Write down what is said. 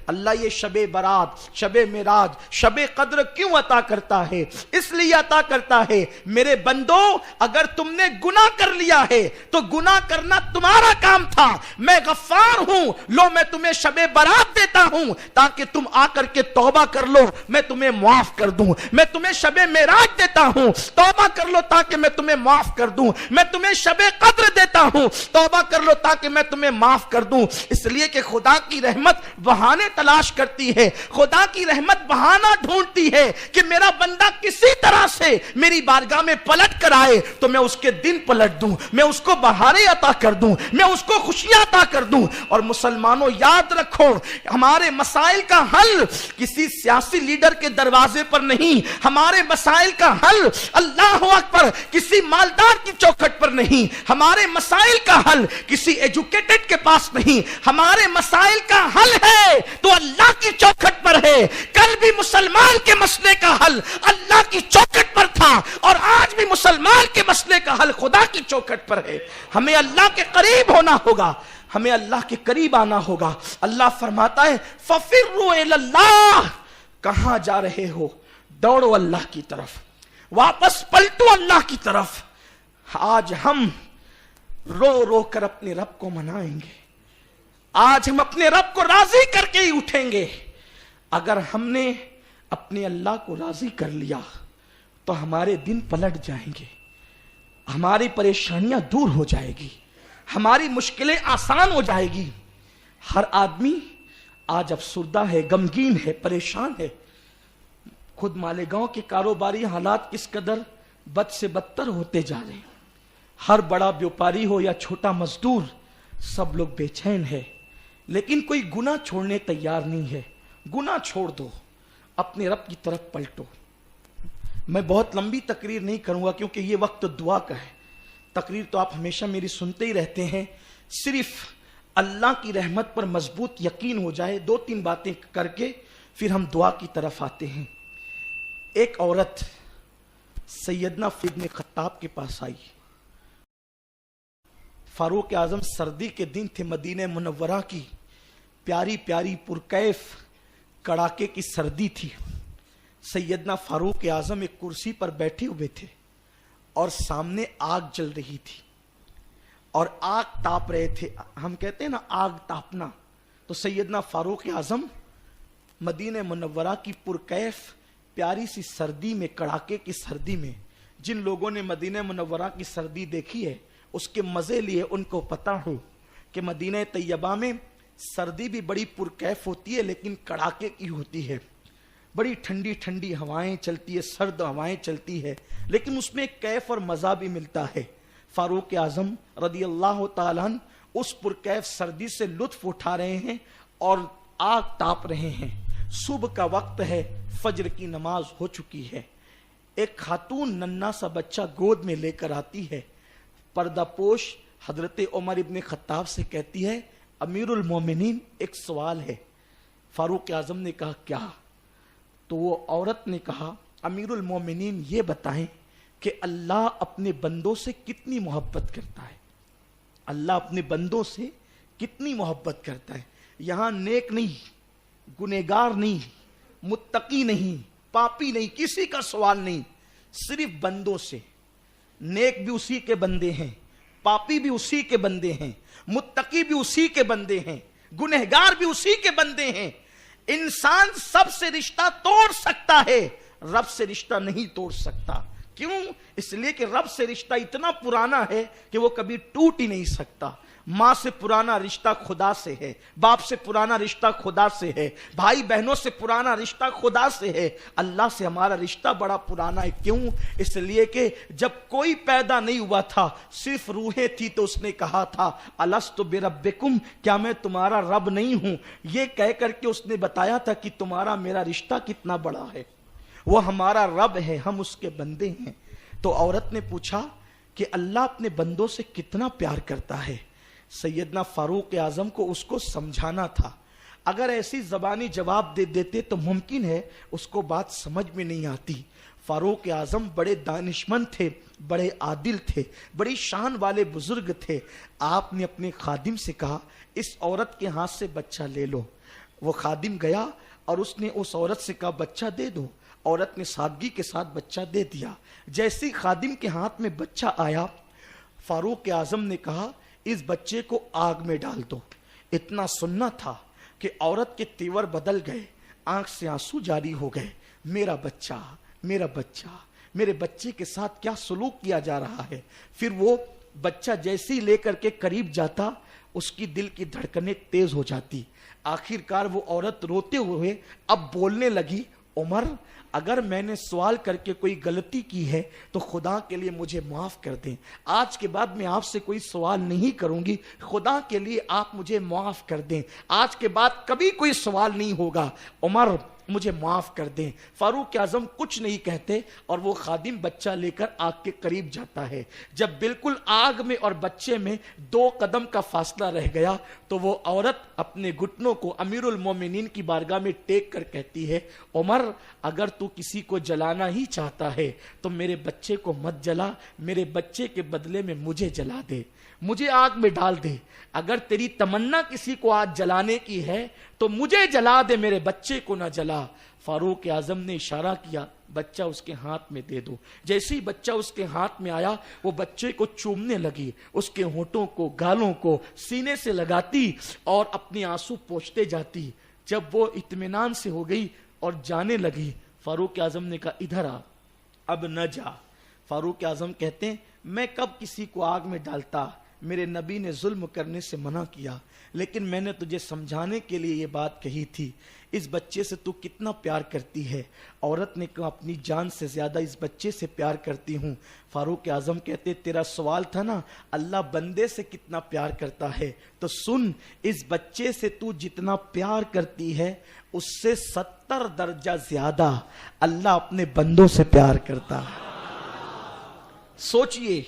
اللہ یہ شب برات، شب معراج، شب قدر کیوں عطا کرتا ہے؟ اس لیے عطا کرتا ہے میرے بندو اگر تم نے گناہ کر لیا ہے تو گناہ کرنا تمہارا کام تھا، میں غفار ہوں، لو میں تمہیں شب برات دیتا ہوں تاکہ تم آ کر کے توبہ کر لو، میں تمہیں معاف کر دوں، میں تمہیں شب معراج دیتا ہوں، توبہ کر لو تاکہ میں تمہیں معاف کر دوں، میں تمہیں شب قدر دیتا ہوں، توبہ کر لو تاکہ میں تمہیں معاف کر دوں۔ اس لیے کہ خدا کی رحمت بہانے تلاش کرتی ہے، خدا کی رحمت بہانہ ڈھونڈتی ہے کہ میرا بندہ کسی طرح سے میری بارگاہ میں پلٹ کر آئے تو میں اس کے دن پلٹ دوں، میں اس کو بہاریں عطا کر دوں، میں اس کو خوشیاں عطا کر دوں۔ اور مسلمانوں یاد رکھو ہمارے مسائل کا حل کسی سیاسی لیڈر کے دروازے پر نہیں، ہمارے مسائل کا حل اللہ اکبر کسی مالدار کی چوکھٹ پر نہیں، ہمارے مسائل کا حل کسی ایجوکیٹڈ کے پاس نہیں، ہمارے مسائل کا حل ہے تو اللہ کی چوکھٹ پر ہے۔ کل بھی مسلمان کے مسئلے کا حل اللہ کی چوکھٹ پر تھا اور آج بھی مسلمان کے مسئلے کا حل خدا کی چوکھٹ پر ہے۔ ہمیں اللہ کے قریب ہونا ہوگا، ہمیں اللہ کے قریب آنا ہوگا۔ اللہ فرماتا ہے فَفِرُّوا إِلَى اللَّهِ، کہاں جا رہے ہو؟ دوڑو اللہ کی طرف، واپس پلٹو اللہ کی طرف۔ آج ہم رو رو کر اپنے رب کو منائیں گے، آج ہم اپنے رب کو راضی کر کے ہی اٹھیں گے۔ اگر ہم نے اپنے اللہ کو راضی کر لیا تو ہمارے دن پلٹ جائیں گے، ہماری پریشانیاں دور ہو جائے گی، ہماری مشکلیں آسان ہو جائے گی۔ ہر آدمی آج افسردہ ہے، غمگین ہے، پریشان ہے۔ خود مالیگاؤں کے کاروباری حالات کس قدر بد سے بدتر ہوتے جا رہے ہیں۔ ہر بڑا بیوپاری ہو یا چھوٹا مزدور، سب لوگ بے چین ہے، لیکن کوئی گناہ چھوڑنے تیار نہیں ہے۔ گناہ چھوڑ دو، اپنے رب کی طرف پلٹو۔ میں بہت لمبی تقریر نہیں کروں گا کیونکہ یہ وقت دعا کا ہے۔ تقریر تو آپ ہمیشہ میری سنتے ہی رہتے ہیں، صرف اللہ کی رحمت پر مضبوط یقین ہو جائے، دو تین باتیں کر کے پھر ہم دعا کی طرف آتے ہیں۔ ایک عورت سیدنا ابن خطاب کے پاس آئی۔ فاروق اعظم سردی کے دن تھے، مدینہ منورہ کی پیاری پیاری پرکیف کڑاکے کی سردی تھی۔ سیدنا فاروق اعظم ایک کرسی پر بیٹھے ہوئے تھے اور سامنے آگ جل رہی تھی اور آگ تاپ رہے تھے۔ ہم کہتے ہیں نا آگ تاپنا، تو سیدنا فاروق اعظم مدینہ منورہ کی پرکیف پیاری سی سردی میں، کڑاکے کی سردی میں، جن لوگوں نے مدینہ منورہ کی سردی دیکھی ہے اس کے مزے لیے ان کو پتا ہو کہ مدینہ طیبہ میں سردی بھی بڑی پرکیف ہوتی ہے لیکن کڑاکے کی ہوتی ہے، بڑی ٹھنڈی ٹھنڈی ہوائیں چلتی ہے، سرد ہوائیں چلتی ہے، لیکن اس میں کیف اور مزہ بھی ملتا ہے۔ فاروق اعظم رضی اللہ تعالیٰ عنہ اس پرکیف سردی سے لطف اٹھا رہے ہیں اور آگ تاپ رہے ہیں۔ صبح کا وقت ہے، فجر کی نماز ہو چکی ہے۔ ایک خاتون ننھا سا بچہ گود میں لے کر آتی ہے، پردہ پوش حضرت عمر ابن خطاب سے کہتی ہے امیر المومنین ایک سوال ہے۔ فاروق اعظم نے کہا کیا؟ تو وہ عورت نے کہا امیر المومنین یہ بتائیں کہ اللہ اپنے بندوں سے کتنی محبت کرتا ہے، اللہ اپنے بندوں سے کتنی محبت کرتا ہے۔ یہاں نیک نہیں، گنہگار نہیں، متقی نہیں، پاپی نہیں، کسی کا سوال نہیں، صرف بندوں سے۔ نیک بھی اسی کے بندے ہیں، پاپی بھی اسی کے بندے ہیں، متقی بھی اسی کے بندے ہیں، گنہگار بھی اسی کے بندے ہیں۔ انسان سب سے رشتہ توڑ سکتا ہے، رب سے رشتہ نہیں توڑ سکتا۔ کیوں؟ اس لیے کہ رب سے رشتہ اتنا پرانا ہے کہ وہ کبھی ٹوٹ ہی نہیں سکتا۔ ماں سے پرانا رشتہ خدا سے ہے، باپ سے پرانا رشتہ خدا سے ہے، بھائی بہنوں سے پرانا رشتہ خدا سے ہے۔ اللہ سے ہمارا رشتہ بڑا پرانا ہے۔ کیوں؟ اس لیے کہ جب کوئی پیدا نہیں ہوا تھا، صرف روحیں تھی، تو اس نے کہا تھا الست بربکم، کیا میں تمہارا رب نہیں ہوں؟ یہ کہہ کر کے اس نے بتایا تھا کہ تمہارا میرا رشتہ کتنا بڑا ہے، وہ ہمارا رب ہے، ہم اس کے بندے ہیں۔ تو عورت نے پوچھا کہ اللہ اپنے بندوں سے کتنا پیار کرتا ہے۔ سیدنا فاروق اعظم کو اس کو سمجھانا تھا۔ اگر ایسی زبانی جواب دے دیتے تو ممکن ہے اس کو بات سمجھ میں نہیں آتی۔ فاروق اعظم بڑے دانشمند تھے، بڑے عادل تھے، بڑی شان والے بزرگ تھے۔ آپ نے اپنے خادم سے کہا اس عورت کے ہاتھ سے بچہ لے لو۔ وہ خادم گیا اور اس نے اس عورت سے کہا بچہ دے دو. عورت نے سادگی کے ساتھ بچہ دے دیا. جیسے ہی خادم کے ہاتھ میں بچہ آیا، فاروق اعظم نے کہا اس بچے کو آگ میں ڈال دو. اتنا سننا تھا کہ عورت کے تیور بدل گئے، آنکھ سے آنسو جاری ہو گئے. میرا بچہ، میرا بچہ، میرے بچے کے ساتھ کیا سلوک کیا جا رہا ہے. پھر وہ بچہ جیسے ہی لے کر کے قریب جاتا، اس کی دل کی دھڑکنیں تیز ہو جاتی. آخر کار وہ عورت روتے ہوئے اب بولنے لگی، عمر اگر میں نے سوال کر کے کوئی غلطی کی ہے تو خدا کے لیے مجھے معاف کر دیں. آج کے بعد میں آپ سے کوئی سوال نہیں کروں گی، خدا کے لیے آپ مجھے معاف کر دیں. آج کے بعد کبھی کوئی سوال نہیں ہوگا، عمر مجھے معاف کر دیں. فاروق اعظم کچھ نہیں کہتے اور وہ خادم بچہ لے کر آگ کے قریب جاتا ہے. جب بالکل آگ میں اور بچے میں 2 قدم کا فاصلہ رہ گیا تو وہ عورت اپنے گھٹنوں کو امیر المومنین کی بارگاہ میں ٹیک کر کہتی ہے، عمر اگر تو کسی کو جلانا ہی چاہتا ہے تو میرے بچے کو مت جلا، میرے بچے کے بدلے میں مجھے جلا دے، مجھے آگ میں ڈال دے. اگر تیری تمنا کسی کو آج جلانے کی ہے تو مجھے جلا دے، میرے بچے کو نہ جلا. فاروق اعظم نے اشارہ کیا بچہ اس کے ہاتھ میں دے دو. جیسے ہی بچہ اس کے ہاتھ میں آیا وہ بچے کو چومنے لگی، اس کے ہونٹوں کو، گالوں کو سینے سے لگاتی اور اپنے آنسو پوچھتے جاتی. جب وہ اطمینان سے ہو گئی اور جانے لگی، فاروق اعظم نے کہا ادھر آ، اب نہ جا. فاروق اعظم کہتے ہیں میں کب کسی کو آگ میں ڈالتا، میرے نبی نے ظلم کرنے سے منع کیا، لیکن میں نے تجھے سمجھانے کے لیے یہ بات کہی تھی. اس بچے سے تو کتنا پیار کرتی ہے. عورت نے کہا اپنی جان سے زیادہ اس بچے سے پیار کرتی ہوں. فاروق اعظم کہتے تیرا سوال تھا نا اللہ بندے سے کتنا پیار کرتا ہے، تو سن اس بچے سے تو جتنا پیار کرتی ہے اس سے 70 درجہ زیادہ اللہ اپنے بندوں سے پیار کرتا ہے. سوچئے